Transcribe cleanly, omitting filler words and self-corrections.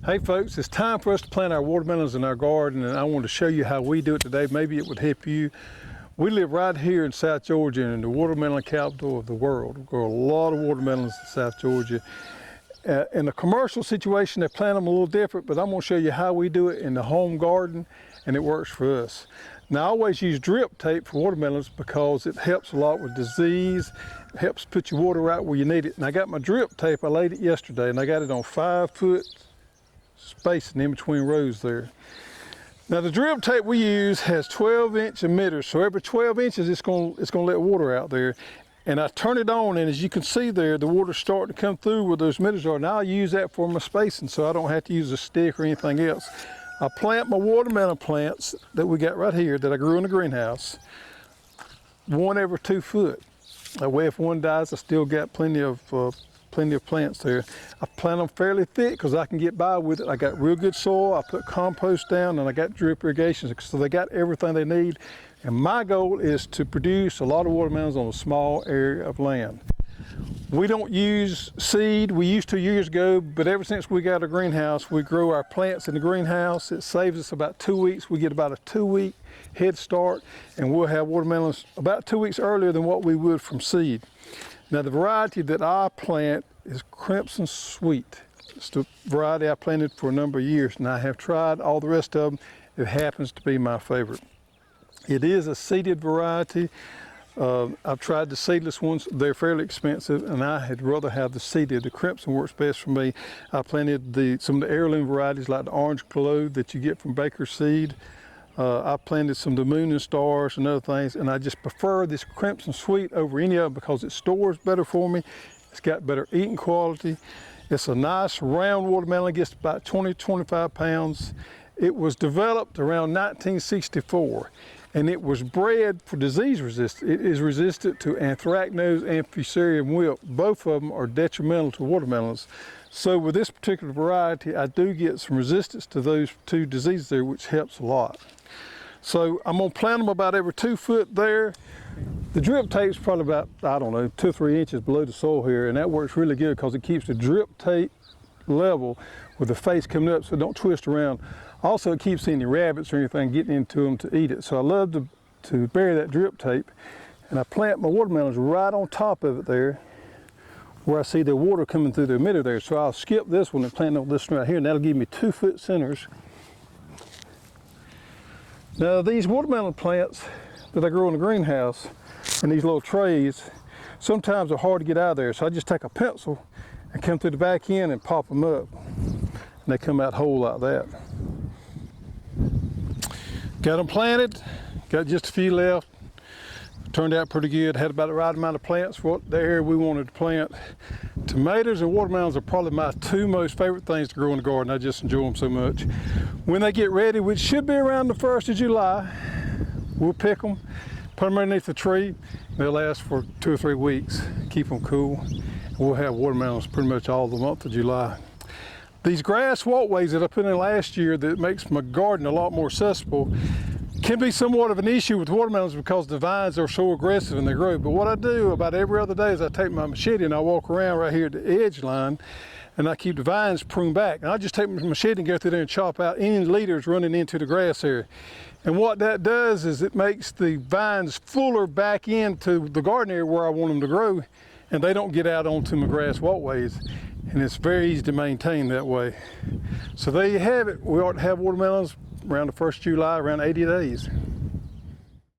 Hey folks, it's time for us to plant our watermelons in our garden, and I want to show you how we do it today. Maybe it would help you. We live right here in South Georgia, in the watermelon capital of the world. We grow a lot of watermelons in South Georgia. In a commercial situation, they plant them a little different, but I'm going to show you how we do it in the home garden, and it works for us. Now, I always use drip tape for watermelons because it helps a lot with disease. It helps put your water right where you need it. And I got my drip tape, I laid it yesterday, and I got it on 5-foot spacing in between rows there. Now the drip tape we use has 12-inch emitters, so every 12 inches it's going to let water out there. And I turn it on, and as you can see there, the water's starting to come through where those emitters are. Now I use that for my spacing, so I don't have to use a stick or anything else. I plant my watermelon plants that we got right here that I grew in the greenhouse, one every 2 foot. That way if one dies, I still got plenty of plants there. I plant them fairly thick because I can get by with it. I got real good soil, I put compost down, and I got drip irrigation, so they got everything they need. And my goal is to produce a lot of watermelons on a small area of land. We don't use seed. We used to years ago, but ever since we got a greenhouse, we grow our plants in the greenhouse. It saves us about 2 weeks. We get about a 2-week head start, and we'll have watermelons about 2 weeks earlier than what we would from seed. Now the variety that I plant is Crimson Sweet. It's the variety I planted for a number of years, and I have tried all the rest of them. It happens to be my favorite. It is a seeded variety. I've tried the seedless ones. They're fairly expensive, and I had rather have the seeded. The Crimson works best for me. I planted some of the heirloom varieties like the Orange Glow that you get from Baker's Seed. I planted some of the Moon and Stars and other things, and I just prefer this Crimson Sweet over any of them because it stores better for me. It's got better eating quality. It's a nice round watermelon, gets about 20-25 pounds. It was developed around 1964, and it was bred for disease resistance. It is resistant to anthracnose and fusarium wilt. Both of them are detrimental to watermelons. So with this particular variety, I do get some resistance to those two diseases there, which helps a lot. So I'm gonna plant them about every 2 foot there. The drip tape's probably about, I don't know, 2 or 3 inches below the soil here, and that works really good because it keeps the drip tape level with the face coming up so it don't twist around. Also, it keeps any rabbits or anything getting into them to eat it. So I love to bury that drip tape, and I plant my watermelons right on top of it there where I see the water coming through the emitter there. So I'll skip this one and plant on this one right here, and that'll give me 2-foot centers. Now these watermelon plants that I grow in the greenhouse in these little trays, sometimes are hard to get out of there. So I just take a pencil and come through the back end and pop them up. And they come out whole like that. Got them planted, got just a few left. Turned out pretty good, had about the right amount of plants for what the area we wanted to plant. Tomatoes and watermelons are probably my 2 most favorite things to grow in the garden. I just enjoy them so much. When they get ready, which should be around the 1st of July, we'll pick them, put them underneath the tree. They'll last for 2 or 3 weeks, keep them cool. We'll have watermelons pretty much all the month of July. These grass walkways that I put in last year that makes my garden a lot more accessible can be somewhat of an issue with watermelons because the vines are so aggressive and they grow. But what I do about every other day is I take my machete and I walk around right here at the edge line, and I keep the vines pruned back. And I just take my machete and go through there and chop out any leaders running into the grass area. And what that does is it makes the vines fuller back into the garden area where I want them to grow, and they don't get out onto my grass walkways. And it's very easy to maintain that way. So there you have it. We ought to have watermelons around the 1st of July, around 80 days.